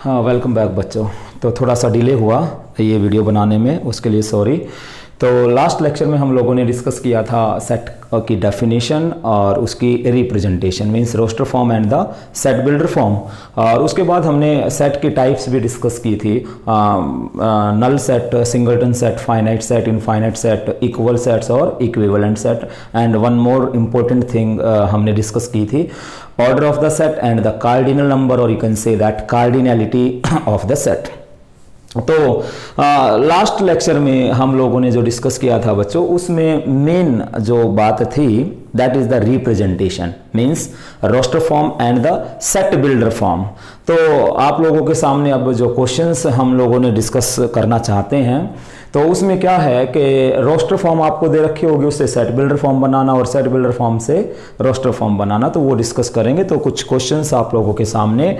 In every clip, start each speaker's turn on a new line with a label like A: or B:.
A: हाँ, welcome back बच्चों। तो थोड़ा सा डिले हुआ ये वीडियो बनाने में, उसके लिए सॉरी। तो लास्ट लेक्चर में हम लोगों ने डिस्कस किया था सेट की डेफिनेशन और उसकी representation, means roster form and the set builder form. और उसके बाद हमने सेट की टाइप्स भी डिस्कस की थी, null set, singleton set, finite set, infinite set, equal sets और equivalent set. And one more important thing हमने डिस्कस की थी, order of the set and the cardinal number, और you can say that cardinality of the set. तो last lecture में हम लोगों ने जो डिस्कस किया था बच्चों, उसमें मेन जो बात थी that is the representation, means roster form and the set builder form. तो आप लोगों के सामने अब जो क्वेश्चंस हम लोगों ने डिस्कस करना चाहते हैं, तो उसमें क्या है कि रोस्टर फॉर्म आपको दे रखी होगी, उससे सेट बिल्डर फॉर्म बनाना और सेट बिल्डर फॉर्म से रोस्टर फॉर्म बनाना, तो वो डिस्कस करेंगे। तो कुछ क्वेश्चंस आप लोगों के सामने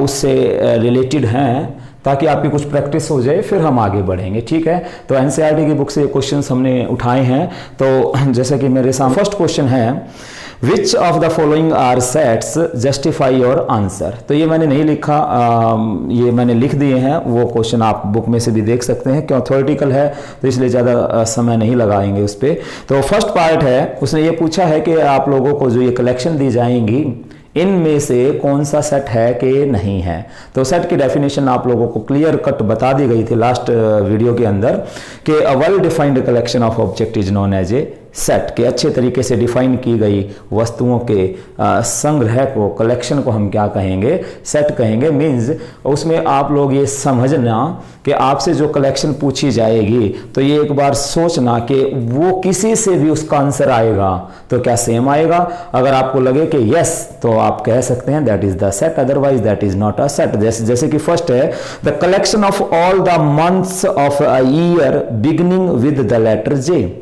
A: उससे रिलेटेड हैं ताकि आपकी कुछ प्रैक्टिस हो जाए, फिर हम आगे बढ़ेंगे, ठीक है। तो एनसीईआरटी की बुक से ये क्वेश्चंस हमने उठाए हैं। तो जैसे कि मेरे सामने फर्स्ट क्वेश्चन है, which of the following are sets justify your answer. तो ये मैंने नहीं लिखा, ये मैंने लिख दिए हैं, वो क्वेश्चन आप बुक में से भी देख सकते हैं, क्यों थ्योरेटिकल है तो इसलिए ज़्यादा समय नहीं लगाएंगे उस पर। तो फर्स्ट पार्ट है, उसने ये पूछा है कि आप लोगों को जो ये कलेक्शन दी जाएंगी इनमें से कौन सा सेट है कि नहीं है। तो सेट की डेफिनेशन आप लोगों को क्लियर कट बता दी गई थी लास्ट वीडियो के अंदर कि a well defined collection of object is known as a set, के अच्छे तरीके से डिफाइन की गई वस्तुओं के संग्रह को, कलेक्शन को हम क्या कहेंगे, सेट कहेंगे। मीन्स उसमें आप लोग ये समझना कि आपसे जो कलेक्शन पूछी जाएगी तो ये एक बार सोचना कि वो किसी से भी उसका आंसर आएगा तो क्या सेम आएगा। अगर आपको लगे कि यस, तो आप कह सकते हैं that is the set, otherwise that is not a set. जैसे कि फर्स्ट है, the collection of all the months of a year beginning with the letter J.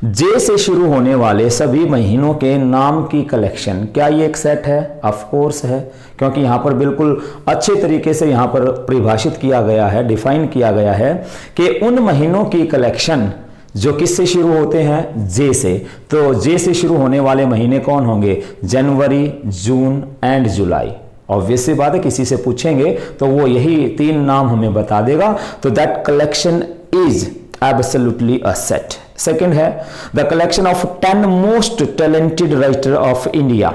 A: J से शुरू होने वाले सभी महीनों के नाम की कलेक्शन, क्या ये एक सेट है? ऑफ कोर्स है, क्योंकि यहां पर बिल्कुल अच्छे तरीके से यहां पर परिभाषित किया गया है, डिफाइन किया गया है कि उन महीनों की कलेक्शन जो किससे शुरू होते हैं, जे से। तो जे से शुरू होने वाले महीने कौन होंगे? जनवरी, जून एंड जुलाई। ऑब्वियस सी बात है, किसी से पूछेंगे तो वो यही तीन नाम हमें बता देगा। तो that collection is absolutely a set. Second है, the collection of 10 most talented writer of India.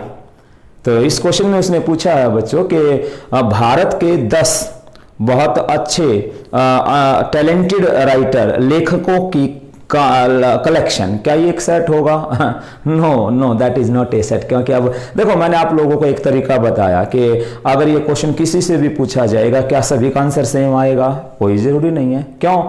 A: तो इस क्वेश्चन में उसने पूछा है बच्चों कि भारत के 10 बहुत अच्छे टैलेंटेड राइटर, लेखकों की कलेक्शन, क्या ये एक सेट होगा? No, that is not a set. क्योंकि अब देखो, मैंने आप लोगों को एक तरीका बताया कि अगर ये क्वेश्चन किसी से भी पूछा जाएगा, क्या सभी का आंसर सेम आएगा? कोई जरूरी नहीं है। क्यों?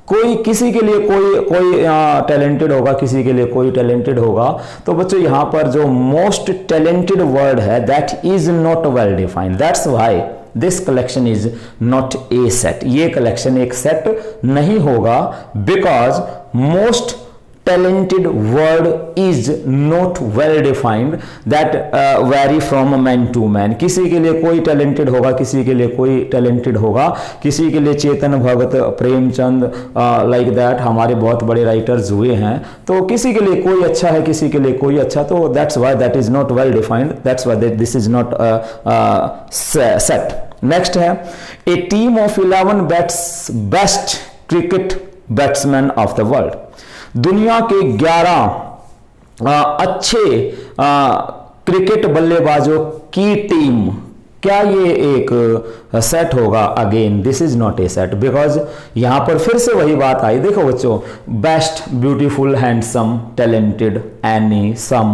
A: कोई किसी के लिए कोई टैलेंटेड होगा, किसी के लिए कोई टैलेंटेड होगा। तो बच्चों यहां पर जो मोस्ट टैलेंटेड वर्ड है that is not well defined, that's why this collection is not a set. ये कलेक्शन एक सेट नहीं होगा, because most talented word is not well defined, that vary from man to man। किसी के लिए कोई talented होगा, किसी के लिए कोई talented होगा, किसी के लिए चेतन भगत, प्रेमचंद, like that हमारे बहुत बड़े राइटर्स हुए हैं। तो किसी के लिए कोई अच्छा है, किसी के लिए कोई अच्छा, तो that's why that is not well defined, that's why this is not set। Next है, a team of 11 best cricket batsmen of the world। दुनिया के 11 अच्छे क्रिकेट बल्लेबाजों की टीम, क्या ये एक सेट होगा? Again this is not a set, because यहां पर फिर से वही बात आई। देखो बच्चों, best, beautiful, handsome, talented, any, some,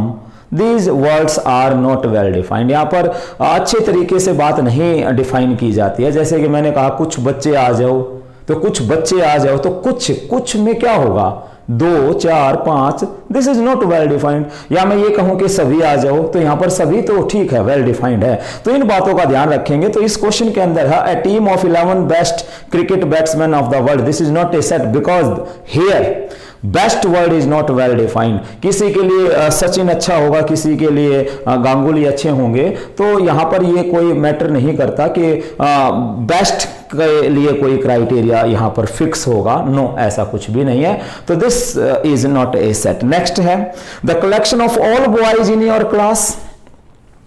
A: these words are not well defined. यहाँ पर अच्छे तरीके से बात नहीं डिफाइन की जाती है। जैसे कि मैंने कहा कुछ बच्चे आ जाओ, तो कुछ बच्चे आ जाओ, तो कुछ में क्या होगा? 2, 4, 5, this is not well defined. या मैं ये कहूं कि सभी आ जाओ, तो यहां पर सभी तो ठीक है, वेल डिफाइंड है। तो इन बातों का ध्यान रखेंगे। तो इस क्वेश्चन के अंदर है, a team of 11 best cricket batsman of the world, this is not a set, because here best word is not well defined. किसी के लिए सचिन अच्छा होगा, किसी के लिए गांगुली अच्छे होंगे, तो यहां पर ये कोई मैटर नहीं करता कि बेस्ट के लिए कोई क्राइटेरिया यहां पर फिक्स होगा। नो, ऐसा कुछ भी नहीं है। तो this is not a set. Next है, the collection of all boys in your class.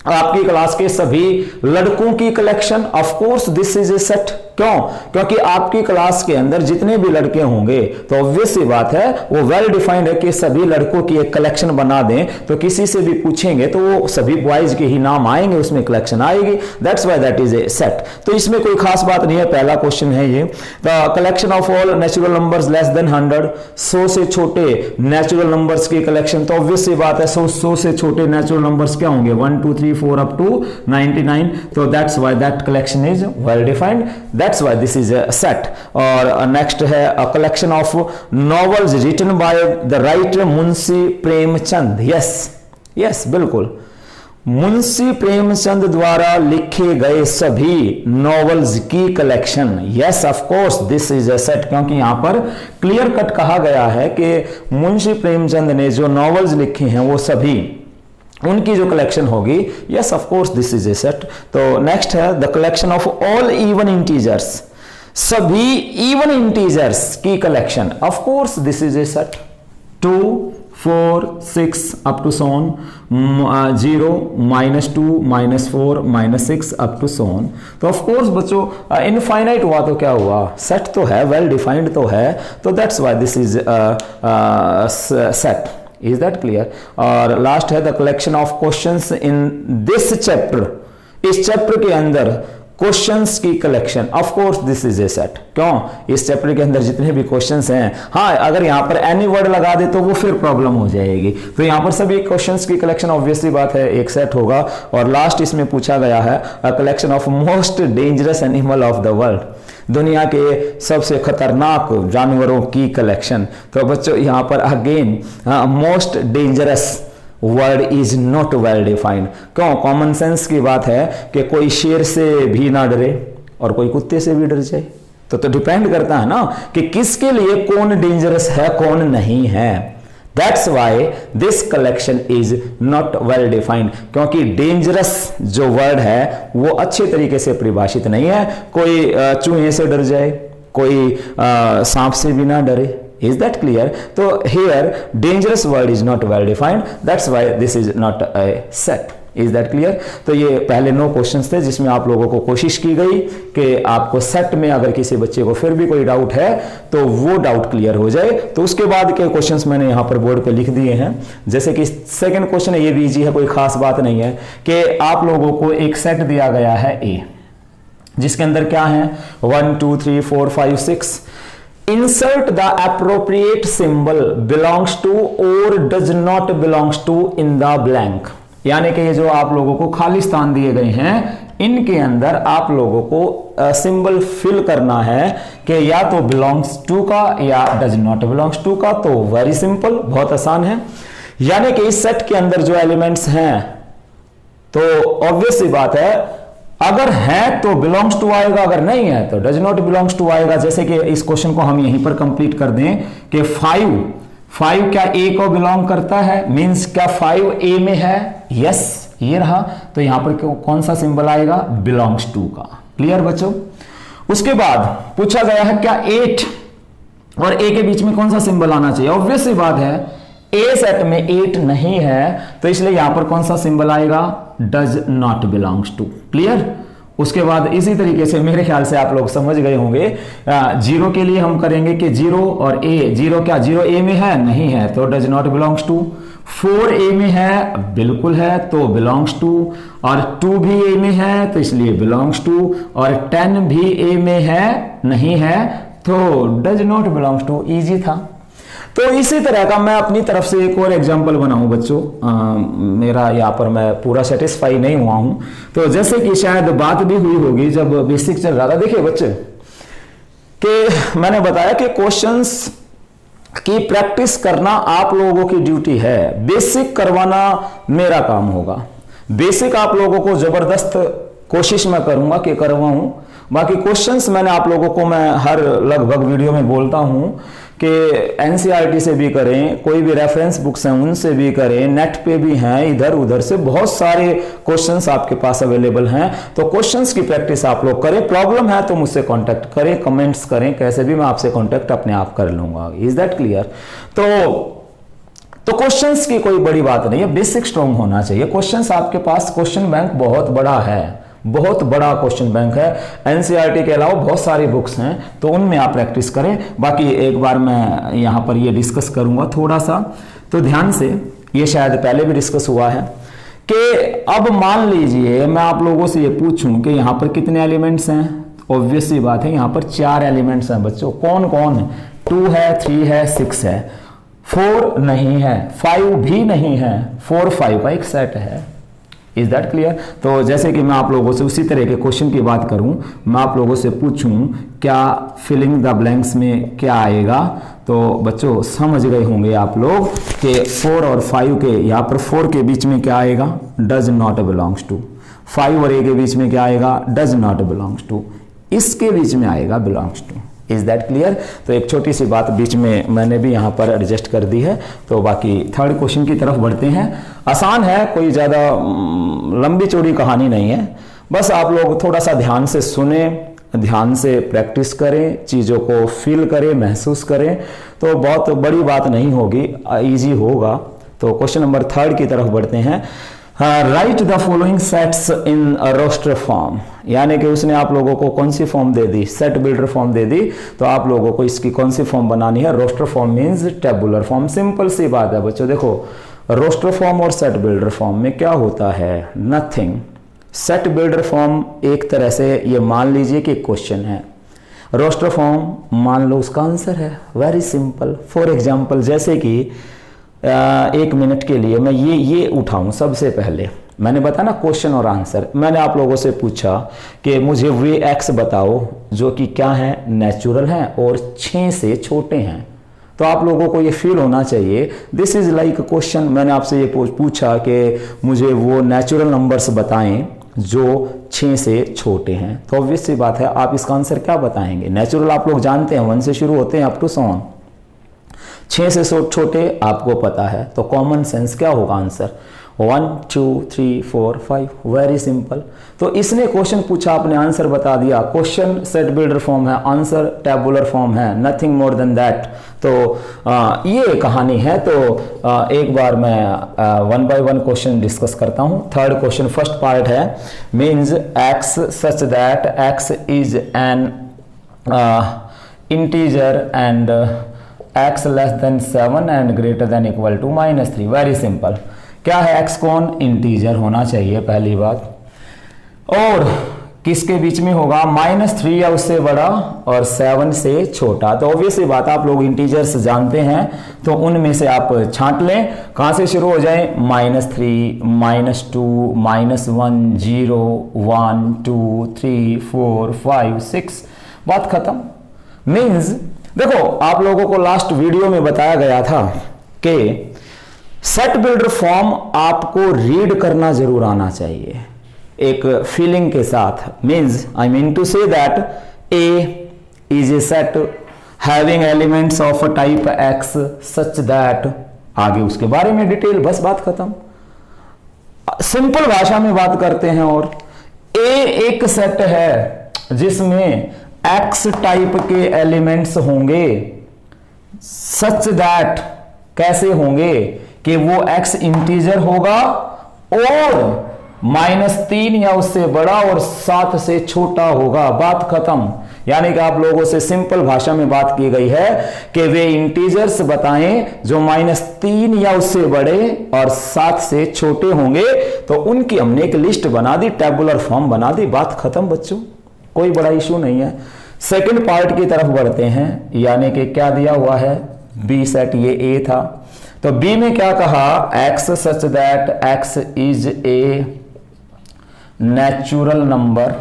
A: आपकी क्लास के सभी लड़कों की collection, of course this is a set. क्यों? क्योंकि आपकी क्लास के अंदर जितने भी लड़के होंगे तो ऑब्वियस सी बात है वो वेल डिफाइंड है कि सभी लड़कों की एक कलेक्शन बना दें, तो किसी से भी पूछेंगे तो वो सभी बॉयज के ही नाम आएंगे, उसमें कलेक्शन आएगी, that's why that is a set. तो इसमें कोई खास बात नहीं है। पहला क्वेश्चन है ये, the collection of all natural numbers less than 100, 100 से छोटे नेचुरल नंबर्स की कलेक्शन। तो ऑब्वियस सी बात है 100 से छोटे नेचुरल नंबर्स क्या होंगे, 1 2 3 4 अप टू 99। तो that's why that collection is well defined, that's why this is a set. और नेक्स्ट है a collection of novels written by the writer Munshi Premchand. Yes बिल्कुल, मुंशी प्रेमचंद द्वारा लिखे गए सभी नॉवेल्स की collection. Yes of course this is a set, क्योंकि यहां पर क्लियर कट कहा गया है कि मुंशी प्रेमचंद ने जो नॉवेल्स लिखे हैं वो सभी उनकी जो कलेक्शन होगी। Yes of course this is a set. तो नेक्स्ट है the collection of all even integers, सभी इवन इंटीजर्स की collection. Of course this is a set. 2 4 6 up to so on, 0 -2 -4 -6 up to so on. तो ऑफ कोर्स बच्चों infinite हुआ तो क्या हुआ, सेट तो है, वेल डिफाइंड तो है, तो that's why this is set. Is that clear? और लास्ट है the collection of questions in this chapter, इस चैप्टर के अंदर क्वेश्चंस की collection. Of course this is a set. क्यों? इस चैप्टर के अंदर जितने भी क्वेश्चंस हैं, हाँ अगर यहां पर एनी वर्ड लगा दे तो वो फिर प्रॉब्लम हो जाएगी। तो यहां पर सभी क्वेश्चंस की कलेक्शन ऑब्वियसली बात है एक सेट होगा। और लास्ट इसमें पूछा गया है a collection of most dangerous animal of the world, दुनिया के सबसे खतरनाक जानवरों की कलेक्शन। तो बच्चों यहां पर again most dangerous word is not well defined. क्यों? कॉमन सेंस की बात है कि कोई शेर से भी ना डरे और कोई कुत्ते से भी डर जाए। तो डिपेंड करता है ना कि किसके लिए कौन डेंजरस है कौन नहीं है। That's why this collection is not well defined, क्योंकि डेंजरस जो वर्ड है वो अच्छे तरीके से परिभाषित नहीं है। कोई चूहे से डर जाए, कोई सांप से भी ना डरे। Is that clear? तो here dangerous word is not well defined. That's why this is not a set. Is that clear? तो ये पहले 9 क्वेश्चंस थे जिसमें आप लोगों को कोशिश की गई कि आपको सेट में अगर किसी बच्चे को फिर भी कोई डाउट है तो वो डाउट क्लियर हो जाए। तो उसके बाद के क्वेश्चंस मैंने यहाँ पर बोर्ड पे लिख दिए हैं। जैसे कि सेकंड क्वेश्चन है, ये भी इजी है, कोई खास बात नहीं है कि आप लोगों को एक सेट दिया गया है A, जिसके अंदर क्या है 1 2 3 4 5 6। Insert the appropriate symbol belongs to or does not belongs to in the blank। यानी कि ये जो आप लोगों को खाली स्थान दिए गए हैं इनके अंदर आप लोगों को सिंबल फिल करना है कि या तो बिलोंग्स टू का या डज नॉट बिलोंग्स टू का। तो वेरी सिंपल, बहुत आसान है। यानी कि इस सेट के अंदर जो एलिमेंट्स हैं तो ऑब्वियस सी बात है अगर है तो बिलोंग्स टू आएगा, अगर नहीं है तो डज नॉट बिलोंग्स टू आएगा। जैसे कि इस क्वेश्चन को हम यहीं पर कंप्लीट कर दें कि 5 क्या ए को बिलोंग करता है, मींस क्या 5 ए में है? यस, ये रहा। तो यहां पर कौन सा सिंबल आएगा? बिलोंग्स टू का। क्लियर बच्चों? उसके बाद पूछा गया है क्या 8 और ए के बीच में कौन सा सिंबल आना चाहिए? ऑब्वियस सी बात है ए सेट में 8 नहीं है तो इसलिए यहां पर कौन सा सिंबल आएगा? Does not belongs to. Clear? उसके बाद इसी तरीके से मेरे ख्याल से आप लोग समझ गए होंगे 0 के लिए हम करेंगे कि 0 और ए। 0 क्या 0 ए में है? नहीं है तो डज नॉट बिलोंग्स टू। 4 ए में है? बिल्कुल है तो बिलोंग्स टू। और 2 भी ए में है तो इसलिए बिलोंग्स टू। और 10 भी ए में है? नहीं है तो does not belongs to. Easy था। तो इसी तरह का मैं अपनी तरफ से एक और एग्जांपल बनाऊं बच्चों। मेरा यहाँ पर मैं पूरा सेटिस्फाई नहीं हुआ हूं तो जैसे कि शायद बात भी हुई होगी जब बेसिक चल रहा था। देखिए बच्चे कि मैंने बताया कि क्वेश्चंस की प्रैक्टिस करना आप लोगों की ड्यूटी है, बेसिक करवाना मेरा काम होगा। बेसिक आप लोगों को जबरदस्त कोशिश मैं करूंगा कि करवाऊं। बाकी क्वेश्चंस मैंने आप लोगों को मैं हर लगभग वीडियो में बोलता हूं कि एनसीईआरटी से भी करें, कोई भी रेफरेंस बुक्स हैं उनसे भी करें, नेट पे भी हैं, इधर उधर से बहुत सारे क्वेश्चंस आपके पास अवेलेबल हैं। तो क्वेश्चंस की प्रैक्टिस आप लोग करें। प्रॉब्लम है तो मुझसे कांटेक्ट करें, कमेंट्स करें, कैसे भी मैं आपसे कांटेक्ट अपने आप कर लूंगा। Is that clear? तो तो क्वेश्चंस की कोई बड़ी बात नहीं है, बेसिक स्ट्रॉन्ग होना चाहिए। क्वेश्चंस आपके पास, क्वेश्चन बैंक बहुत बड़ा है, बहुत बड़ा क्वेश्चन बैंक है। एनसीईआरटी के अलावा बहुत सारी बुक्स हैं, तो उनमें आप प्रैक्टिस करें। बाकी एक बार मैं यहाँ पर ये डिस्कस करूँगा थोड़ा सा, तो ध्यान से, ये शायद पहले भी डिस्कस हुआ है कि अब मान लीजिए मैं आप लोगों से ये पूछूं कि यहाँ पर कितने एलिमेंट्स हैं। ऑब्वियस सी बात है, यहाँ पर 4 एलिमेंट्स हैं बच्चों। कौन कौन है? 2 है, 3 है, 6 है, 4 नहीं है, 5 भी नहीं है, 4 5 का एक सेट है। Is that clear? तो जैसे कि मैं आप लोगों से उसी तरह के क्वेश्चन की बात करूं, मैं आप लोगों से पूछूं क्या फिलिंग द ब्लैंक्स में क्या आएगा, तो बच्चों समझ गए होंगे आप लोग कि 4 और 5 के, यहाँ पर 4 के बीच में क्या आएगा? Does not belongs to. 5 और 8 के बीच में क्या आएगा? Does not belongs to. इसके बीच में आएगा belongs to. Is that clear? तो एक छोटी सी बात बीच में मैंने भी यहाँ पर एडजस्ट कर दी है। तो बाकी थर्ड क्वेश्चन की तरफ बढ़ते हैं। आसान है, कोई ज़्यादा लंबी चौड़ी कहानी नहीं है, बस आप लोग थोड़ा सा ध्यान से सुने, ध्यान से प्रैक्टिस करें, चीज़ों को फील करें, महसूस करें, तो बहुत बड़ी बात नहीं होगी, ईजी होगा। तो क्वेश्चन नंबर 3 की तरफ बढ़ते हैं। Write the following sets in roster form, यानी कि उसने आप लोगों को कौन सी फॉर्म दे दी? सेट बिल्डर फॉर्म दे दी। तो आप लोगों को इसकी कौन सी फॉर्म बनानी है? Roster form means tabular form. Simple सी बात है बच्चों। देखो, रोस्टर फॉर्म और सेट बिल्डर फॉर्म में क्या होता है? नथिंग। सेट बिल्डर फॉर्म एक तरह से ये मान लीजिए कि क्वेश्चन है, रोस्टर फॉर्म मान लो उसका आंसर है। Very simple. फॉर एग्जाम्पल, जैसे कि 1 मिनट के लिए मैं ये उठाऊं। सबसे पहले मैंने बताया ना क्वेश्चन और आंसर, मैंने आप लोगों से पूछा कि मुझे वे एक्स बताओ जो कि क्या है? नेचुरल हैं और 6 से छोटे हैं। तो आप लोगों को ये फील होना चाहिए, दिस इज लाइक क्वेश्चन। मैंने आपसे ये पूछा कि मुझे वो नेचुरल नंबर्स बताएं जो 6 से छोटे हैं। तो ऑब्वियस सी बात है, आप इसका आंसर क्या बताएंगे? नेचुरल आप लोग जानते हैं 1 से शुरू होते हैं अप टू 7। 6 से छोटे आपको पता है, तो कॉमन सेंस क्या होगा आंसर? 1 2 3 4 5। Very simple. तो इसने क्वेश्चन पूछा, आपने आंसर बता दिया। क्वेश्चन सेट बिल्डर फॉर्म है, आंसर टेबुलर फॉर्म है, नथिंग मोर देन दैट। तो ये कहानी है। तो एक बार मैं 1 बाय 1 क्वेश्चन डिस्कस करता हूँ। थर्ड क्वेश्चन, फर्स्ट पार्ट है, means x such that x is an integer and x less than 7 and greater than equal to -3। Very simple. क्या है? x कौन? इंटीजर होना चाहिए, पहली बात। और किसके बीच में होगा? -3 या उससे बड़ा और 7 से छोटा। तो ऑब्वियसली बात, आप लोग इंटीजर्स जानते हैं, तो उनमें से आप छांट लें। कहां से शुरू हो जाए? -3, -2, -1, 0, 1 2 3 4 5 6। बात खत्म। मीन्स देखो, आप लोगों को लास्ट वीडियो में बताया गया था कि सेट बिल्डर फॉर्म आपको रीड करना जरूर आना चाहिए, एक फीलिंग के साथ। Means I mean to say that A is a set having elements of type x such that, आगे उसके बारे में डिटेल, बस बात खत्म। सिंपल भाषा में बात करते हैं। और ए एक सेट है जिसमें एक्स टाइप के एलिमेंट्स होंगे, सच दैट कैसे होंगे? कि वो एक्स इंटीजर होगा और -3 या उससे बड़ा और 7 से छोटा होगा। बात खत्म। यानी कि आप लोगों से सिंपल भाषा में बात की गई है कि वे इंटीजर्स बताएं जो -3 या उससे बड़े और 7 से छोटे होंगे। तो उनकी हमने एक लिस्ट बना दी, टेबुलर फॉर्म बना दी। बात खत्म बच्चों, कोई बड़ा इशू नहीं है। सेकंड पार्ट की तरफ बढ़ते हैं, यानी कि क्या दिया हुआ है? बी सेट, ये ए था। तो बी में क्या कहा? X such that x is a natural number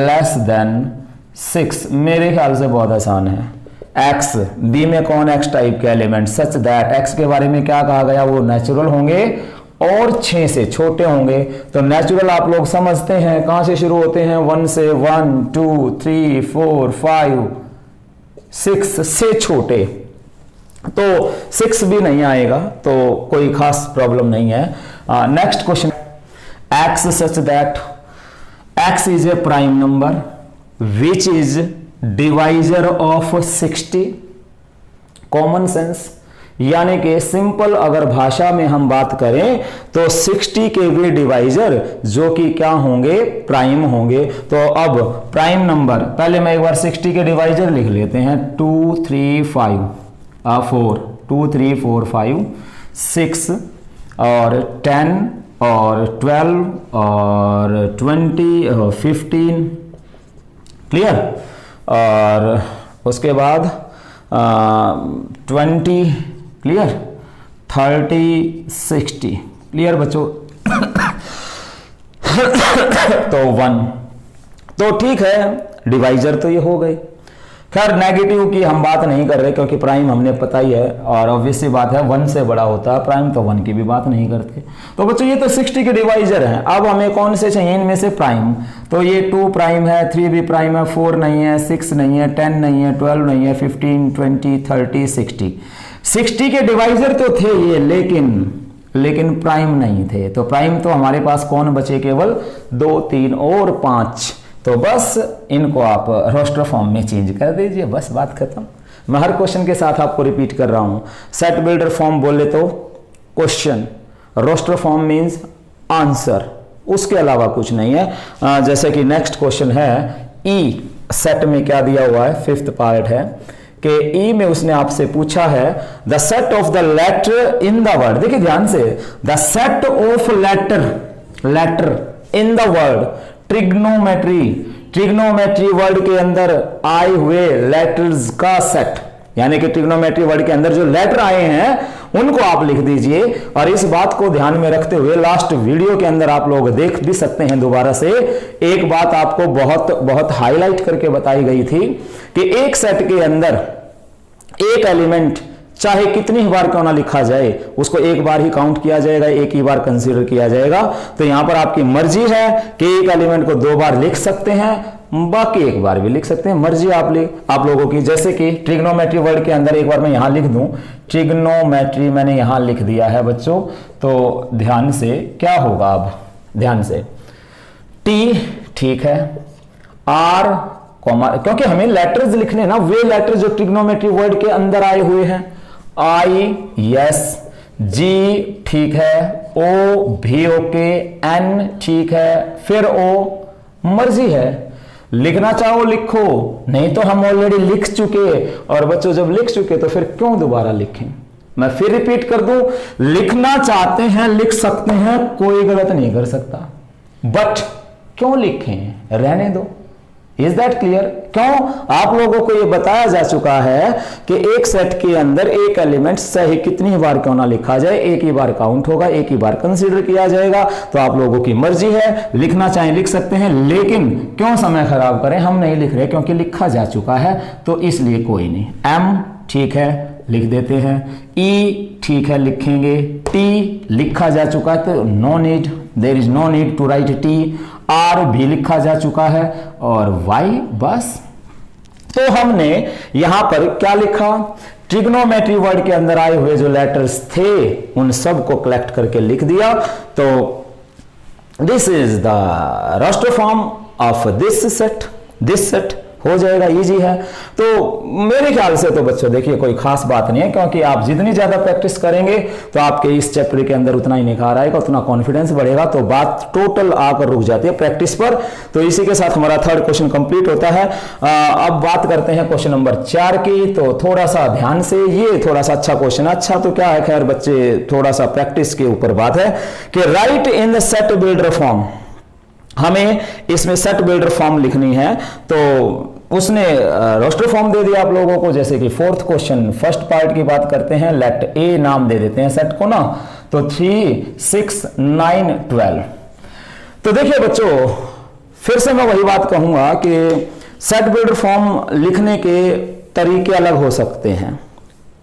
A: less than 6। मेरे ख्याल से बहुत आसान है। एक्स, बी में कौन? एक्स टाइप के एलिमेंट, सच दैट एक्स के बारे में क्या कहा गया? वो नेचुरल होंगे और 6 से छोटे होंगे। तो नेचुरल आप लोग समझते हैं कहां से शुरू होते हैं? 1 से 1 2 3 4 5 6 से छोटे। तो 6 भी नहीं आएगा, तो कोई खास प्रॉब्लम नहीं है। Next question, x such that x is a prime number which is divisor of 60। Common sense, यानी कि सिंपल अगर भाषा में हम बात करें तो 60 के वे डिवाइजर जो कि क्या होंगे, प्राइम होंगे। तो अब प्राइम नंबर, पहले मैं एक बार 60 के डिवाइजर लिख लेते हैं। 2 3 5 4, 2 3 4 5 6 और 10 और 12 और 20 और 15, क्लियर। और उसके बाद 20, क्लियर, 30 60, क्लियर बच्चों। तो 1, तो ठीक है, डिवाइजर तो ये हो गए। खैर नेगेटिव की हम बात नहीं कर रहे क्योंकि प्राइम हमने पता ही है और ऑब्वियस सी बात है 1 से बड़ा होता है प्राइम, तो 1 की भी बात नहीं करते। तो बच्चों ये तो 60 के डिवाइजर हैं। अब हमें कौन से चाहिए इनमें से प्राइम, तो ये 2 प्राइम है, 3 भी प्राइम है, 4 नहीं है, 6 नहीं है, 10 नहीं है, 12 नहीं है, 15 20 30 60। 60 के डिवाइजर तो थे ये, लेकिन प्राइम नहीं थे। तो प्राइम तो हमारे पास कौन बचे, केवल 2 3 और 5। तो बस इनको आप रोस्टर फॉर्म में चेंज कर दीजिए, बस बात खत्म। मैं हर क्वेश्चन के साथ आपको रिपीट कर रहा हूं। सेट बिल्डर फॉर्म बोले तो question, roster form means answer, उसके अलावा कुछ नहीं है। जैसे कि नेक्स्ट क्वेश्चन है ई सेट में क्या दिया हुआ है, 5th पार्ट है कि ई में उसने आपसे पूछा है the set of the letter in the word. देखिए ध्यान से, the set of letter in the word trigonometry word के अंदर आए हुए लेटर्स का सेट, यानी कि ट्रिग्नोमेट्री वर्ड के अंदर जो लेटर आए हैं उनको आप लिख दीजिए। और इस बात को ध्यान में रखते हुए लास्ट वीडियो के अंदर आप लोग देख भी सकते हैं दोबारा से, एक बात आपको बहुत हाईलाइट करके बताई गई थी कि एक सेट के अंदर एक एलिमेंट चाहे कितनी ही बार क्यों ना लिखा जाए उसको एक बार ही काउंट किया जाएगा, एक ही बार कंसीडर किया जाएगा। तो यहां पर आपकी मर्जी है कि एक एलिमेंट को 2 बार लिख सकते हैं, बाकी एक बार भी लिख सकते हैं, मर्जी आप लोगों की। जैसे कि ट्रिग्नोमेट्री वर्ड के अंदर एक बार मैं यहां लिख दूं, ट्रिग्नोमेट्री मैंने यहां लिख दिया है बच्चों। तो ध्यान से क्या होगा, अब ध्यान से, टी ठीक है, आर कॉमा, क्योंकि हमें लेटर्स लिखने ना, वे लेटर्स जो ट्रिग्नोमेट्री वर्ड के अंदर आए हुए हैं। आई यस, जी ठीक है, ओ भी ओके, एन ठीक है, फिर ओ मर्जी है, लिखना चाहो लिखो, नहीं तो हम ऑलरेडी लिख चुके। और बच्चों जब लिख चुके तो फिर क्यों दोबारा लिखें। मैं फिर रिपीट कर दूं, लिखना चाहते हैं लिख सकते हैं, कोई गलत नहीं कर सकता, बट क्यों लिखें, रहने दो। Is that clear? क्यों? आप लोगों को यह बताया जा चुका है कि एक सेट के अंदर एक एलिमेंट चाहे कितनी बार क्यों ना लिखा जाए, एक ही बार काउंट होगा, एक ही बार कंसीडर किया जाएगा। तो आप लोगों की मर्जी है, लिखना चाहे लिख सकते हैं, लेकिन क्यों समय खराब करें, हम नहीं लिख रहे क्योंकि लिखा जा चुका है, तो इसलिए कोई नहीं। एम ठीक है, लिख देते हैं, ई ठीक है लिखेंगे, टी लिखा जा चुका है तो no need, there is no need to write T. R भी लिखा जा चुका है और वाई बस। तो हमने यहां पर क्या लिखा, ट्रिग्नोमेट्री वर्ड के अंदर आए हुए जो लेटर्स थे उन सब को कलेक्ट करके लिख दिया। तो this is the roster form of this set हो जाएगा, इजी है। तो मेरे ख्याल से तो बच्चों देखिए कोई खास बात नहीं है, क्योंकि आप जितनी ज्यादा प्रैक्टिस करेंगे तो आपके इस चैप्टर के अंदर उतना ही निखार आएगा, उतना कॉन्फिडेंस बढ़ेगा, तो बात टोटल आकर रुक जाती है प्रैक्टिस पर। तो इसी के साथ हमारा 3rd क्वेश्चन कंप्लीट होता है। अब बात करते हैं क्वेश्चन नंबर 4 की। तो थोड़ा सा ध्यान से, ये थोड़ा सा अच्छा क्वेश्चन, अच्छा तो क्या है, खैर बच्चे थोड़ा सा प्रैक्टिस के ऊपर बात है कि right in the set builder form. हमें इसमें सेट बिल्डर फॉर्म लिखनी है, तो उसने रोस्टर फॉर्म दे दिया आप लोगों को। जैसे कि 4th क्वेश्चन, फर्स्ट पार्ट की बात करते हैं, लेट ए नाम दे देते हैं सेट को ना, तो 3 6 9 12। तो देखिए बच्चों फिर से मैं वही बात कहूंगा कि सेट बिल्डर फॉर्म लिखने के तरीके अलग हो सकते हैं,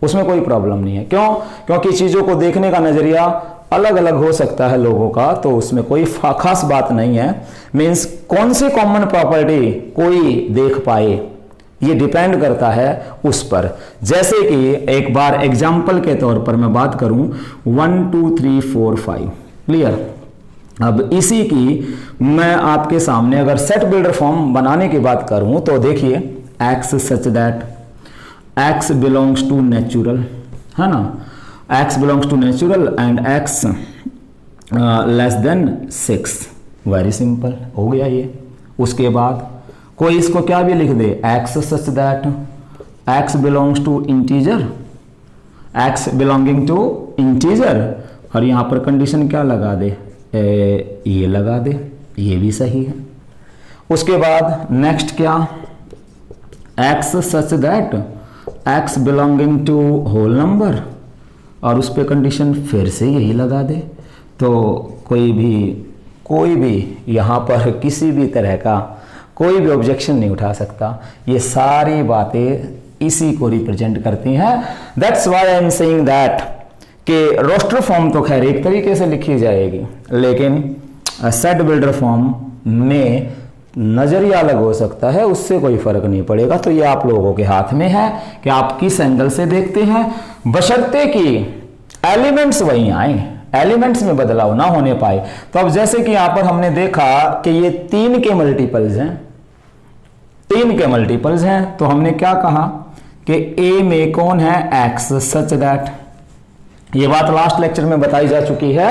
A: उसमें कोई प्रॉब्लम नहीं है। क्यों? क्योंकि चीजों को देखने का नजरिया अलग अलग हो सकता है लोगों का, तो उसमें कोई खास बात नहीं है। मींस कौन सी कॉमन प्रॉपर्टी कोई देख पाए, ये डिपेंड करता है उस पर। जैसे कि एक बार एग्जाम्पल के तौर पर मैं बात करूं, 1 2 3 4 5, क्लियर। अब इसी की मैं आपके सामने अगर सेट बिल्डर फॉर्म बनाने की बात करूं तो देखिए, x such that x belongs to natural, है ना, x belongs to natural and x less than 6। Very simple हो गया ये। उसके बाद कोई इसको क्या भी लिख दे, x such that x belongs to integer, x belonging to integer, और यहां पर कंडीशन क्या लगा दे, ये लगा दे, ये भी सही है। उसके बाद नेक्स्ट क्या, x such that x belonging to whole number, और उस पर कंडीशन फिर से यही लगा दे। तो कोई भी यहाँ पर किसी भी तरह का कोई भी ऑब्जेक्शन नहीं उठा सकता। ये सारी बातें इसी को रिप्रेजेंट करती हैं। That's why I am saying that कि रोस्टर फॉर्म तो खैर एक तरीके से लिखी जाएगी, लेकिन सेट बिल्डर फॉर्म में नजरिया अलग हो सकता है, उससे कोई फर्क नहीं पड़ेगा। तो ये आप लोगों के हाथ में है कि आप किस एंगल से देखते हैं, बशर्ते कि एलिमेंट्स वहीं आए, एलिमेंट्स में बदलाव ना होने पाए। तो अब जैसे कि यहां पर हमने देखा कि ये 3 के मल्टीपल्स हैं, 3 के मल्टीपल्स हैं, तो हमने क्या कहा कि a में कौन है, x सच दैट, ये बात लास्ट लेक्चर में बताई जा चुकी है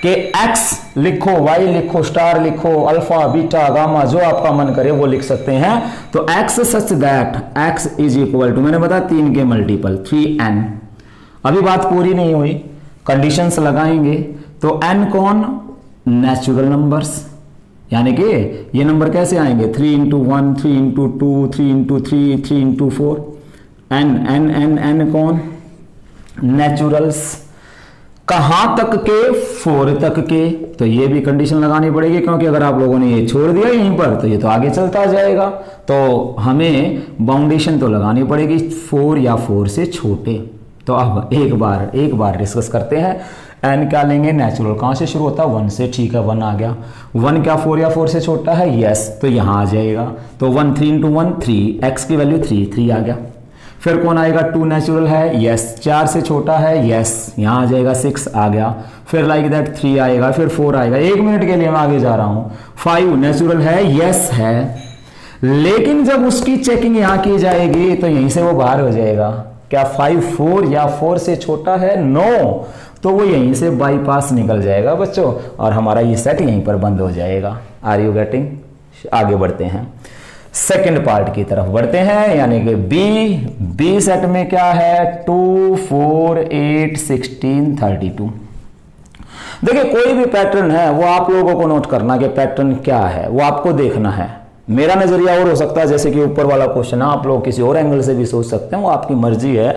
A: कि x लिखो, y लिखो, स्टार लिखो, अल्फा बीटा गामा जो आपका मन करे वो लिख सकते हैं। तो x such that x is equal to, मैंने बताया 3 के मल्टीपल 3n। अभी बात पूरी नहीं हुई, कंडीशंस लगाएंगे। तो n कौन, नेचुरल नंबर्स, यानी कि ये नंबर कैसे आएंगे, 3 into 1, 3 into 2, 3 into 3, 3 into 4। n कौन, नेचुरल्स, कहां तक के, 4 तक के। तो ये भी कंडीशन लगानी पड़ेगी, क्योंकि अगर आप लोगों ने ये छोड़ दिया यहीं पर तो ये तो आगे चलता जाएगा। तो हमें बाउंडेशन तो लगानी पड़ेगी 4 या 4 से छोटे। तो अब एक बार डिस्कस करते हैं। n क्या लेंगे, नेचुरल कहां से शुरू होता है, 1 से, ठीक है 1 आ गया। 1 क्या 4 या 4 से छोटा है, यस, तो यहां आ जाएगा। तो 1 3 इंटू 1 3, x की वैल्यू 3 आ गया। फिर कौन आएगा, 2 नेचुरल है, यस, 4 से छोटा है, यस, यहां आ जाएगा 6 आ गया। फिर लाइक दैट 3 आएगा, फिर 4 आएगा। 1 मिनट के लिए मैं आगे जा रहा हूं। 5 नेचुरल है, यस है, लेकिन जब उसकी चेकिंग यहां की जाएगी तो यहीं से वो बाहर हो जाएगा। क्या 5 4 या 4 से छोटा है, नो, तो वो यहीं से बाईपास निकल जाएगा बच्चों, और हमारा ये सेट यहीं पर बंद हो जाएगा। Are you getting? आगे बढ़ते हैं, सेकंड पार्ट की तरफ बढ़ते हैं, यानी कि बी सेट में क्या है, 2 4 8 16 32। देखिए कोई भी पैटर्न है वो आप लोगों को नोट करना कि पैटर्न क्या है, वो आपको देखना है। मेरा नजरिया और हो सकता है, जैसे कि ऊपर वाला क्वेश्चन है, आप लोग किसी और एंगल से भी सोच सकते हैं, वो आपकी मर्जी है,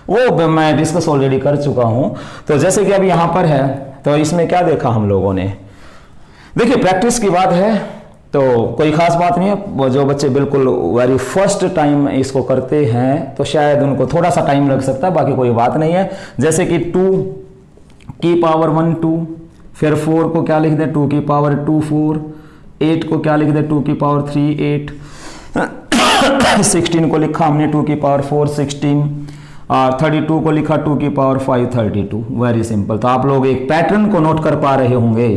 A: वो मैं डिस्कस ऑलरेडी कर चुका हूं। तो जैसे कि अब यहां पर है, तो इसमें क्या देखा हम लोगों ने, देखिए प्रैक्टिस की बात है तो कोई खास बात नहीं है। वो जो बच्चे बिल्कुल वेरी फर्स्ट टाइम इसको करते हैं तो शायद उनको थोड़ा सा टाइम लग सकता है, बाकी कोई बात नहीं है। जैसे कि 2 की पावर 1 2, फिर 4 को क्या लिख दें, 2 की पावर 2 4, 8 को क्या लिख दे, 2 की पावर 3 8, 16 को लिखा हमने 2 की पावर 4 16, और 32 को लिखा 2 की पावर 5 32। Very simple. तो आप लोग एक पैटर्न को नोट कर पा रहे होंगे,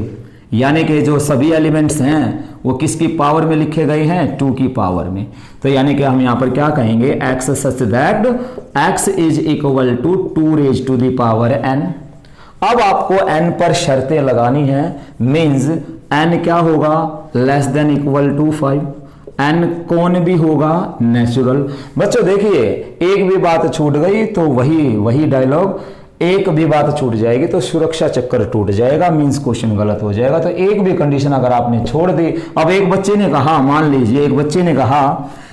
A: यानी कि जो सभी एलिमेंट्स हैं वो किसकी पावर में लिखे गए हैं, 2 की पावर में। तो यानी कि हम यहां पर क्या कहेंगे, x such that x is equal to 2 raise to the power n। अब आपको n पर शर्तें लगानी है, मींस n क्या होगा, less than equal to 5, n कौन भी होगा, नेचुरल। बच्चों देखिए एक भी बात छूट गई तो वही डायलॉग, एक भी बात छूट जाएगी तो सुरक्षा चक्कर टूट जाएगा, मींस क्वेश्चन गलत हो जाएगा। तो एक भी कंडीशन अगर आपने छोड़ दी, अब एक बच्चे ने कहा, मान लीजिए एक बच्चे ने कहा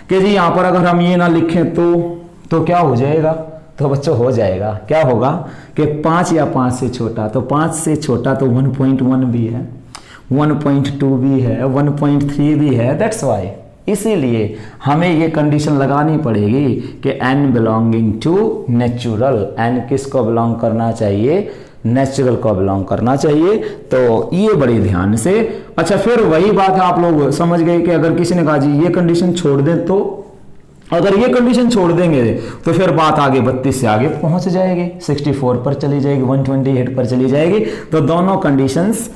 A: कि जी यहां पर अगर हम ये ना लिखें तो क्या हो जाएगा, तो बच्चों हो जाएगा, क्या होगा कि 5 या 5 से छोटा, तो 5 से छोटा तो 1.1 भी है, 1.2 भी है, 1.3 भी है। दैट्स वाई, इसीलिए हमें ये कंडीशन लगानी पड़ेगी कि n belonging to natural, n किसको बिलोंग करना चाहिए, नेचुरल को बिलोंग करना चाहिए। तो ये बड़ी ध्यान से, अच्छा फिर वही बात है, आप लोग समझ गए कि अगर किसी ने कहा जी ये कंडीशन छोड़ दें, तो अगर ये कंडीशन छोड़ देंगे तो फिर बात आगे 32 से आगे पहुंच जाएगी, 64 पर चली जाएगी, 128 पर चली जाएगी। तो दोनों कंडीशंस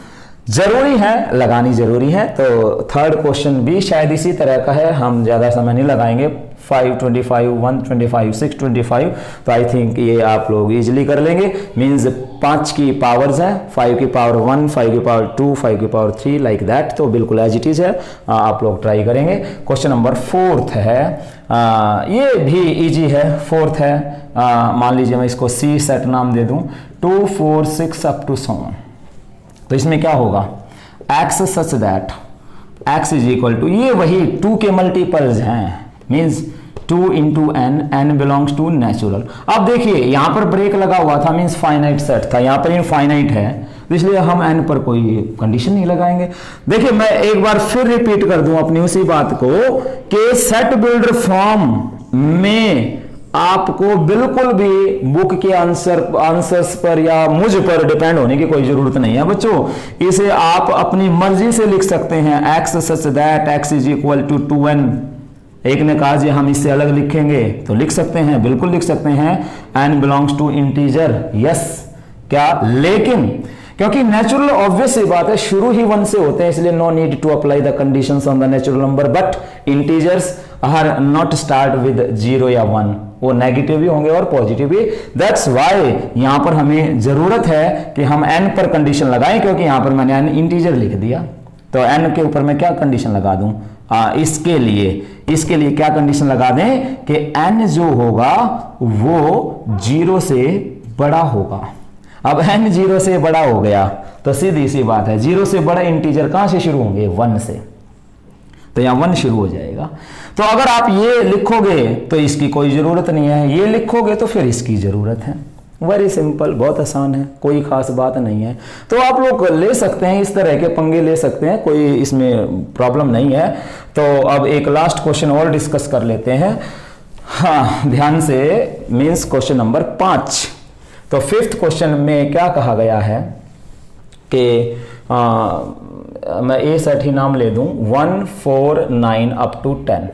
A: जरूरी है, लगानी जरूरी है। तो थर्ड क्वेश्चन भी शायद इसी तरह का है, हम ज्यादा समय नहीं लगाएंगे, 5 25 1 25 6 25, तो आई थिंक ये आप लोग इजिली कर लेंगे। मीन्स 5 की पावर्स हैं, 5 की पावर 1, 5 की पावर 2, 5 की पावर 3 लाइक दैट, तो बिल्कुल एज इट इज है, आप लोग ट्राई करेंगे। क्वेश्चन नंबर 4 है, ये भी इजी है, 4 है, मान लीजिए मैं इसको सी सेट नाम दे दूं, 2 4 6 अप टू so on। तो इसमें क्या होगा, x such that x is equal to, ये वही 2 के मल्टीपल्स हैं, means 2 into N, N belongs to natural. अब देखिए यहां पर ब्रेक लगा हुआ था, मीन्स फाइनाइट सेट था, यहां पर इनफाइनाइट है, तो इसलिए हम एन पर कोई कंडीशन नहीं लगाएंगे। देखिए मैं एक बार फिर रिपीट कर दूं अपनी उसी बात को कि सेट बिल्डर फॉर्म में आपको बिल्कुल भी बुक के आंसर्स पर या मुझ पर डिपेंड होने की कोई जरूरत नहीं है बच्चों। इसे आप अपनी मर्जी से लिख सकते हैं, x such that x is equal to 2n। एक ने कहा जी हम इससे अलग लिखेंगे, तो लिख सकते हैं, बिल्कुल लिख सकते हैं, n belongs to integer, yes क्या, लेकिन क्योंकि नेचुरल ऑब्वियस सी बात है शुरू ही 1 से होते हैं, इसलिए no need to apply the conditions on the natural number, but integers are not start with 0 या 1, वो नेगेटिव भी होंगे और पॉजिटिव भी। दैट्स वाई यहां पर हमें जरूरत है कि हम n पर कंडीशन लगाएं, क्योंकि यहां पर मैंने n इंटीजर लिख दिया, तो n के ऊपर मैं क्या कंडीशन लगा दूं, इसके लिए क्या कंडीशन लगा दें कि n जो होगा वो 0 से बड़ा होगा। अब n 0 से बड़ा हो गया तो सीधी सी बात है, 0 से बड़े इंटीजर कहां से शुरू होंगे, 1 से, तो यहां 1 शुरू हो जाएगा। तो अगर आप ये लिखोगे तो इसकी कोई जरूरत नहीं है, ये लिखोगे तो फिर इसकी जरूरत है। वेरी सिंपल, बहुत आसान है, कोई खास बात नहीं है। तो आप लोग ले सकते हैं, इस तरह के पंगे ले सकते हैं, कोई इसमें प्रॉब्लम नहीं है। तो अब एक लास्ट क्वेश्चन और डिस्कस कर लेते हैं, हाँ ध्यान से, मीन्स क्वेश्चन नंबर 5। तो 5th क्वेश्चन में क्या कहा गया है कि मैं ए सेट ही नाम ले दूं, 1 4 9 अप टू 10।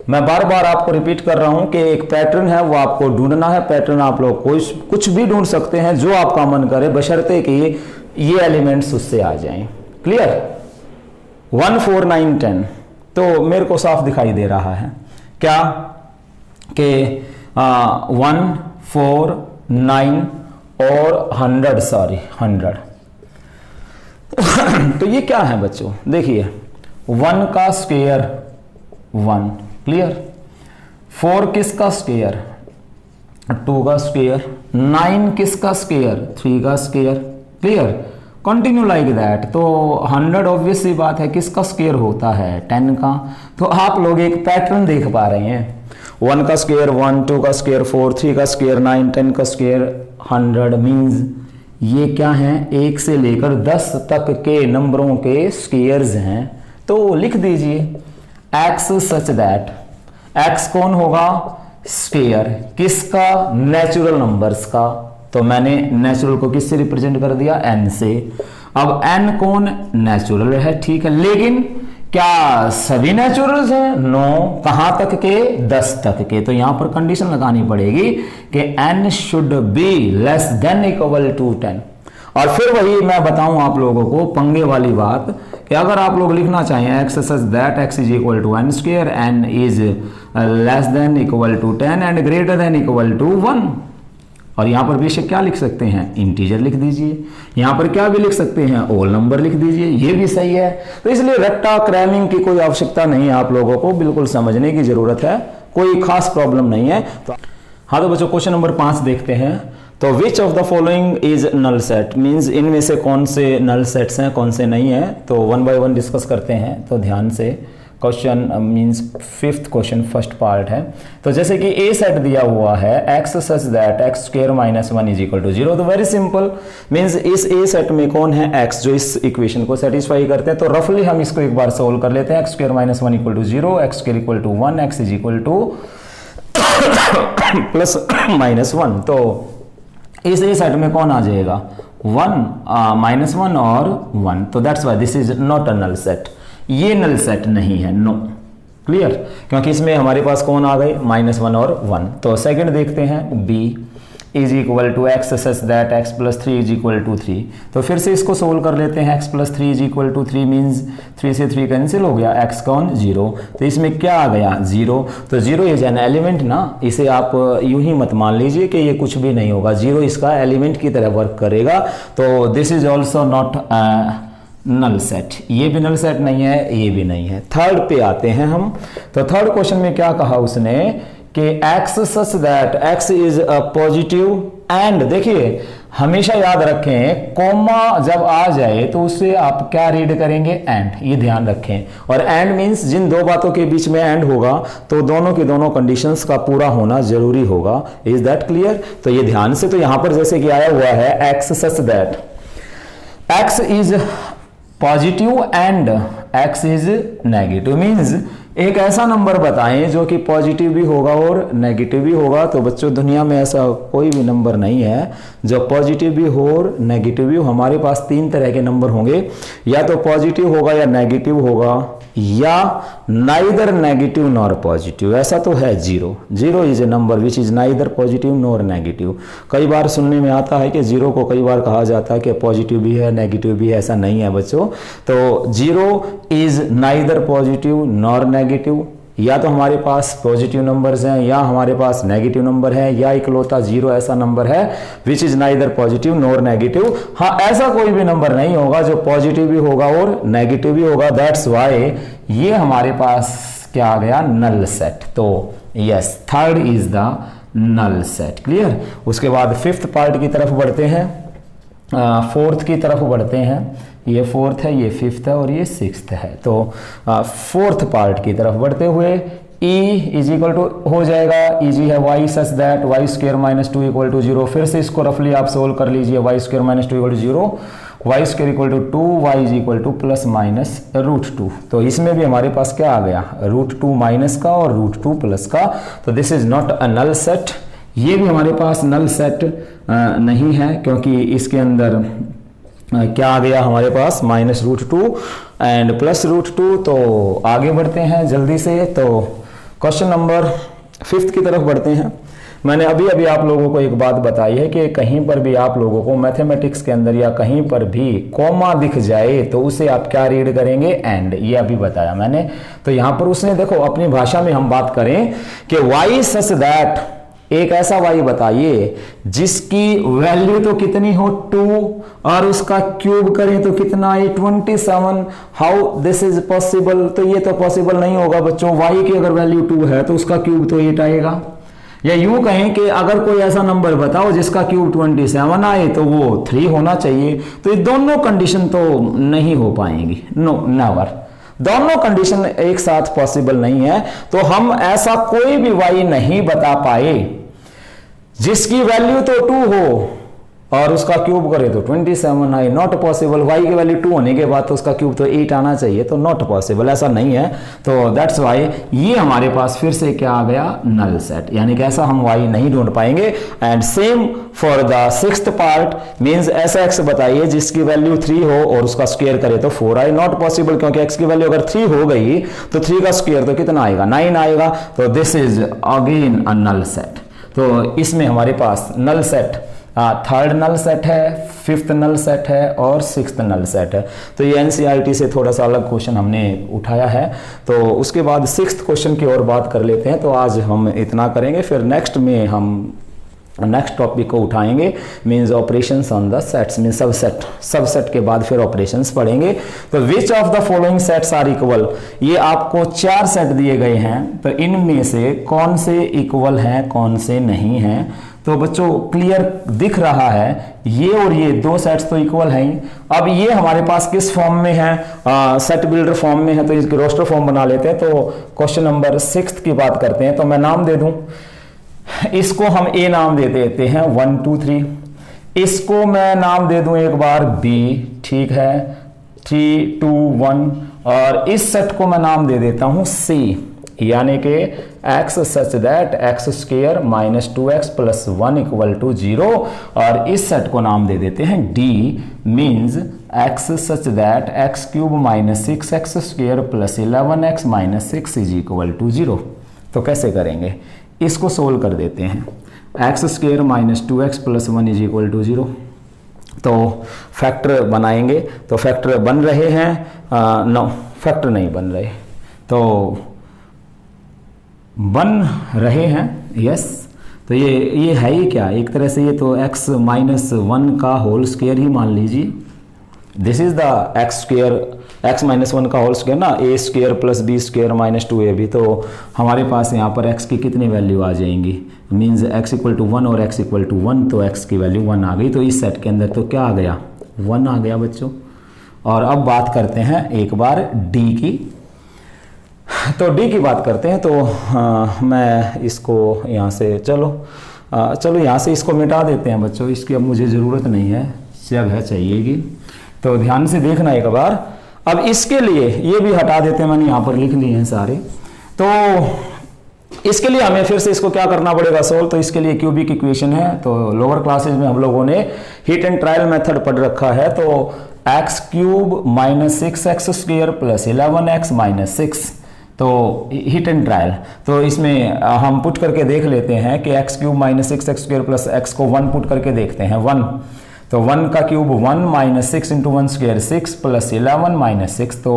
A: मैं बार बार आपको रिपीट कर रहा हूं कि एक पैटर्न है, वो आपको ढूंढना है। पैटर्न आप लोग कुछ भी ढूंढ सकते हैं, जो आपका मन करे, बशर्ते कि ये एलिमेंट्स उससे आ जाएं। क्लियर, 1 4 9 10, तो मेरे को साफ दिखाई दे रहा है क्या कि 1 4 9 और 100 तो ये क्या है बच्चों, देखिए 1 का स्क्वायर 1, क्लियर, 4 किसका स्क्वायर 2 का स्क्वायर, 9 किसका स्क्वायर 3 का square, clear, continue like that. तो 100 ऑब्वियस सी बात है किसका स्क्वायर होता है 10 का। तो आप लोग एक पैटर्न देख पा रहे हैं, 1 का स्क्वायर 1, 2 का स्क्वायर 4, 3 का स्क्वायर 9, 10 का स्क्वायर 100। मीन्स ये क्या है, 1 से लेकर 10 तक के नंबरों के स्क्वायर्स हैं। तो लिख दीजिए x सच दैट, x कौन होगा, स्क्वायर किसका, नेचुरल नंबर्स का। तो मैंने नेचुरल को किससे रिप्रेजेंट कर दिया, n से। अब n कौन, नेचुरल है, ठीक है, लेकिन क्या सभी नेचुरल्स हैं, नो, कहां तक के, 10 तक के। तो यहां पर कंडीशन लगानी पड़ेगी कि n should be less than equal to 10। और फिर वही मैं बताऊं आप लोगों को पंगे वाली बात कि अगर आप लोग लिखना चाहें x such that x is equal to n square, n is less than equal to 10 and greater than equal to 1, और यहां पर बेशक क्या लिख सकते हैं, इंटीजर लिख दीजिए। यहां पर क्या भी लिख सकते हैं, होल नंबर लिख दीजिए, ये भी सही है। तो इसलिए रट्टा क्रैमिंग की कोई आवश्यकता नहीं है, आप लोगों को बिल्कुल समझने की जरूरत है, कोई खास प्रॉब्लम नहीं है। तो हाँ, तो बच्चों क्वेश्चन नंबर 5 देखते हैं। तो which of the following is null set, means इनमें से कौन से नल सेट्स हैं, कौन से नहीं है। तो 1 बाय 1 डिस्कस करते हैं। तो ध्यान से, question means 5th question first part है। तो जैसे कि ए सेट दिया हुआ है x such that x square minus 1 is equal to 0। तो वेरी सिंपल, मीन्स इस ए सेट में कौन है, x, जो इस इक्वेशन को सेटिस्फाई करते हैं। तो रफली हम इसको एक बार सोल्व कर लेते हैं। x square minus 1 equal to 0, x square equal to 1, x is equal to plus minus 1। तो इस ए सेट में कौन आ जाएगा, 1 माइनस 1 और 1। तो that's why this is not a null set, ये नल सेट नहीं है, नो, क्लियर, क्योंकि इसमें हमारे पास कौन आ गए, -1 और 1। तो सेकंड देखते हैं B, is equal to X such that X plus 3 is equal to 3। तो फिर से इसको सोल्व कर लेते हैं। X plus 3 is equal to 3 means 3 से 3 कैंसिल हो गया, एक्स कौन 0। तो इसमें क्या आ गया 0। तो 0 इज एन एलिमेंट ना, इसे आप यूं ही मत मान लीजिए कि ये कुछ भी नहीं होगा, 0 इसका एलिमेंट की तरह वर्क करेगा। तो this is also not null set, ये भी नल सेट नहीं है, ये भी नहीं है। थर्ड पे आते हैं हम। तो थर्ड क्वेश्चन में क्या कहा उसने कि x such that x is a positive and, देखिए हमेशा याद रखें कॉमा जब आ जाए तो उससे आप क्या रीड करेंगे एंड, ये ध्यान रखें। और एंड मींस जिन दो बातों के बीच में एंड होगा तो दोनों की दोनों कंडीशंस का पूरा होना जरूरी होगा। Is that clear? तो ये ध्यान से, तो यहां पर जैसे कि आया हुआ है x such that x is positive and x is negative, means एक ऐसा नंबर बताएं जो कि पॉजिटिव भी होगा और नेगेटिव भी होगा। तो बच्चों दुनिया में ऐसा कोई भी नंबर नहीं है जो पॉजिटिव भी हो और नेगेटिव भी हो। हमारे पास 3 तरह के नंबर होंगे, या तो पॉजिटिव होगा या नेगेटिव होगा, या नाइदर नेगेटिव नॉर पॉजिटिव। ऐसा तो है 0। 0 is a number which is neither positive nor negative. कई बार सुनने में आता है कि 0 को कई बार कहा जाता है कि पॉजिटिव भी है नेगेटिव भी है, ऐसा नहीं है बच्चों। तो 0 is neither positive nor negative, या तो हमारे पास पॉजिटिव नंबर्स हैं या हमारे पास नेगेटिव नंबर है, या इकलौता 0 ऐसा नंबर है which is neither positive nor negative. हाँ, ऐसा कोई भी नंबर नहीं होगा जो पॉजिटिव भी होगा और नेगेटिव भी होगा। दैट्स वाई ये हमारे पास क्या आ गया नल सेट। तो yes, third is the null set. Clear? उसके बाद फिफ्थ पार्ट की तरफ बढ़ते हैं, फोर्थ की तरफ बढ़ते हैं। ये फोर्थ है, ये फिफ्थ है और ये सिक्स्थ है। तो फोर्थ पार्ट की तरफ बढ़ते हुए e इज इक्वल टू हो जाएगा, इजी है, y such that y square minus 2 equal to 0। फिर से इसको रफली आप सोल्व कर लीजिए, y square minus 2 equal to 0, y square equal to 2, y is equal to plus minus √2। तो इसमें भी हमारे पास क्या आ गया √2 माइनस का और √2 प्लस का। तो this is not a null set. ये भी हमारे पास नल सेट नहीं है, क्योंकि इसके अंदर क्या आ गया हमारे पास -√2 एंड प्लस √2। तो आगे बढ़ते हैं जल्दी से। तो क्वेश्चन नंबर 5 की तरफ बढ़ते हैं। मैंने अभी अभी आप लोगों को एक बात बताई है कि कहीं पर भी आप लोगों को मैथमेटिक्स के अंदर या कहीं पर भी कॉमा दिख जाए तो उसे आप क्या रीड करेंगे एंड, ये अभी बताया मैंने। तो यहां पर उसने देखो अपनी भाषा में हम बात करें कि वाई सच दैट, एक ऐसा y बताइए जिसकी वैल्यू तो कितनी हो 2 और उसका क्यूब करें तो कितना है 27। How this is possible? तो ये तो पॉसिबल नहीं होगा बच्चों। y की अगर वैल्यू 2 है तो उसका क्यूब तो 8 आएगा। या यूं कहें कि अगर कोई ऐसा नंबर बताओ जिसका क्यूब 27 आए तो वो 3 होना चाहिए। तो ये दोनों कंडीशन तो नहीं हो पाएंगी, नो नेवर। दोनों कंडीशन एक साथ पॉसिबल नहीं है। तो हम ऐसा कोई भी y नहीं बता पाए जिसकी वैल्यू तो 2 हो और उसका क्यूब करे तो 27 आए, नॉट पॉसिबल। y की वैल्यू 2 होने के बाद तो उसका क्यूब तो 8 आना चाहिए, तो नॉट पॉसिबल, ऐसा नहीं है। तो दैट्स वाई ये हमारे पास फिर से क्या आ गया नल सेट, यानी कि ऐसा हम y नहीं ढूंढ पाएंगे। And same for the sixth part, means ऐसा x बताइए जिसकी वैल्यू 3 हो और उसका स्क्वायर करे तो 4 आए, नॉट पॉसिबल, क्योंकि x की वैल्यू अगर 3 हो गई तो 3 का स्क्वायर तो कितना आएगा 9 आएगा। तो this is again a null set. तो इसमें हमारे पास null set third null set है, फिफ्थ नल सेट है और सिक्स्थ नल सेट है। तो ये एनसीईआरटी से थोड़ा सा अलग क्वेश्चन हमने उठाया है। तो उसके बाद सिक्स्थ क्वेश्चन की और बात कर लेते हैं। तो आज हम इतना करेंगे, फिर नेक्स्ट में हम नेक्स्ट टॉपिक को उठाएंगे, means operations on the sets, means subset. Subset के बाद फिर ऑपरेशंस पढ़ेंगे। तो which of the following sets are equal, ये आपको 4 सेट दिए गए हैं, तो इनमें से कौन से इक्वल हैं कौन से नहीं हैं। तो बच्चों क्लियर दिख रहा है, ये और ये 2 सेट्स तो इक्वल हैं ही। अब ये हमारे पास किस फॉर्म में है, सेट बिल्डर फॉर्म में है, तो इसके रोस्टर फॉर्म बना लेते हैं। तो क्वेश्चन नंबर 6 की बात करते हैं। तो मैं नाम दे दूं, इसको हम ए नाम दे देते हैं 1 2 3। इसको मैं नाम दे दूं एक बार बी, ठीक है, 3 2 1। और इस सेट को मैं नाम दे देता हूं सी, यानी कि x such that x square minus 2x plus 1 equal to 0। और इस सेट को नाम दे देते हैं d, means x such that x cube minus 6x square plus 11x minus 6 is equal to 0। तो कैसे करेंगे, इसको सोल्व कर देते हैं। X square minus 2x plus 1 is equal to 0। तो फैक्टर बनाएंगे, तो फैक्टर बन रहे हैं, नो फैक्टर नहीं बन रहे, तो बन रहे हैं, यस। तो ये है ही क्या, एक तरह से ये तो x माइनस 1 का होल स्क्वायर ही मान लीजिए। This is the X square, x minus 1 का होल स्क्वायर ना, a square plus B square minus 2ab। तो हमारे पास यहाँ पर x की कितनी वैल्यू आ जाएंगी, मीन्स x इक्वल टू 1 और x इक्वल टू 1, तो x की वैल्यू 1 आ गई। तो इस सेट के अंदर तो क्या आ गया, 1 आ गया बच्चों। और अब बात करते हैं एक बार d की। तो d की बात करते हैं, तो मैं इसको यहाँ से चलो यहाँ से इसको मिटा देते हैं बच्चों, इसकी अब मुझे ज़रूरत नहीं है, जगह चाहिएगी। तो ध्यान से देखना एक बार। अब इसके लिए ये भी हटा देते हैं, मैंने यहाँ पर लिख लिए हैं सारे। तो इसके लिए हमें फिर से इसको क्या करना पड़ेगा, सोल्व। तो इसके लिए क्यूबिक इक्वेशन है, तो लोअर क्लासेज में हम लोगों ने हीट एंड ट्रायल मेथड पढ़ रखा है। तो x cube minus 6x square plus 11x minus 6, तो हीट एंड ट्रायल। तो इसमें हम पुट करके देख लेते हैं कि x cube minus 6x square plus x को 1 पुट करके देखते हैं, 1। तो 1 का cube 1 minus 6 into 1 square 6 plus 11 minus 6, तो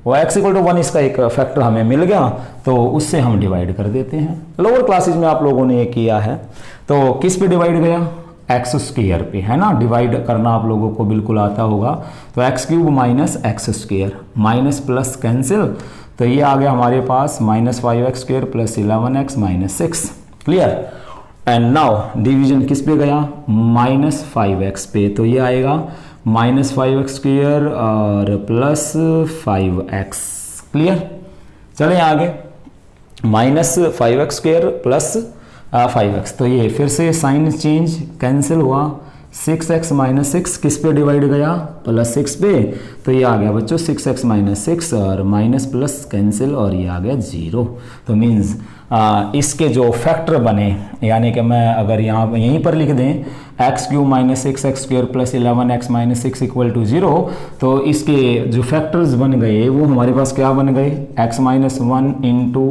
A: वो x इक्वल टू 1 इसका एक फैक्टर हमें मिल गया, तो उससे हम डिवाइड कर देते हैं। लोअर क्लासेज में आप लोगों ने ये किया है। तो किस पे डिवाइड गया, एक्स स्क्वायर पे, है ना। डिवाइड करना आप लोगों को बिल्कुल आता होगा। तो x cube minus x square, minus plus cancel, तो ये आ गया हमारे पास minus 5x square plus 11x minus 6। Clear. And now division किस पे गया, माइनस 5x पे, तो ये आएगा माइनस 5x स्क्वायर और प्लस 5x। क्लियर। चलें आगे, minus 5x square plus 5x, तो ये फिर से साइन चेंज, कैंसिल हुआ। 6x माइनस 6 किस पे डिवाइड गया, प्लस 6 पे, तो ये आ गया बच्चों 6x माइनस 6 और माइनस प्लस कैंसिल, और ये आ गया 0। तो मीन्स इसके जो फैक्टर बने, यानी कि मैं अगर यहाँ यहीं पर लिख दें X cube minus 6x square plus 11x minus 6 equal to 0, तो इसके जो फैक्टर्स बन गए वो हमारे पास क्या बन गए, x minus 1 into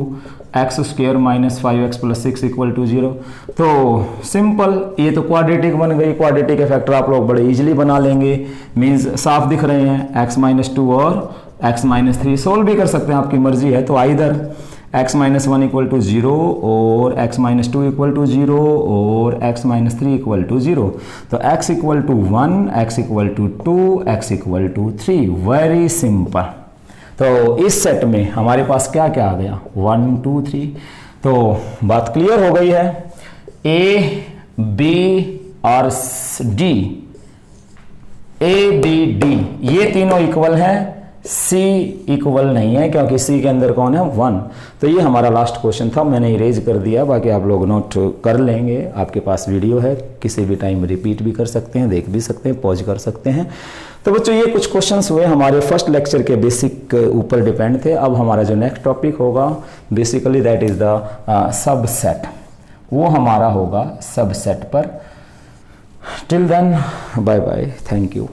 A: X square minus 5x plus 6 equal to 0। तो सिंपल, ये तो क्वाड्रेटिक बन गई। क्वाड्रेटिक के फैक्टर आप लोग बड़े इजीली बना लेंगे, मीन्स साफ दिख रहे हैं। x माइनस 2 और x माइनस 3 सोल्व भी कर सकते हैं, आपकी मर्जी है। तो either x minus 1 equal to 0 और x माइनस 2 इक्वल टू 0 और x माइनस 3 इक्वल टू 0। तो x equal to 1, x equal to 2, x equal to 3। Very simple. तो इस सेट में हमारे पास क्या क्या आ गया, 1 2 3। तो बात क्लियर हो गई है। ए बी और डी, ए बी डी ये तीनों इक्वल हैं, सी इक्वल नहीं है, क्योंकि सी के अंदर कौन है, 1। तो ये हमारा लास्ट क्वेश्चन था, मैंने इरेज कर दिया, बाकी आप लोग नोट कर लेंगे। आपके पास वीडियो है, किसी भी टाइम रिपीट भी कर सकते हैं, देख भी सकते हैं, पॉज कर सकते हैं। तो बच्चों ये कुछ क्वेश्चंस हुए हमारे फर्स्ट लेक्चर के बेसिक ऊपर डिपेंड थे। अब हमारा जो नेक्स्ट टॉपिक होगा basically that is the subset, वो हमारा होगा सबसेट पर। Till then bye bye, thank you.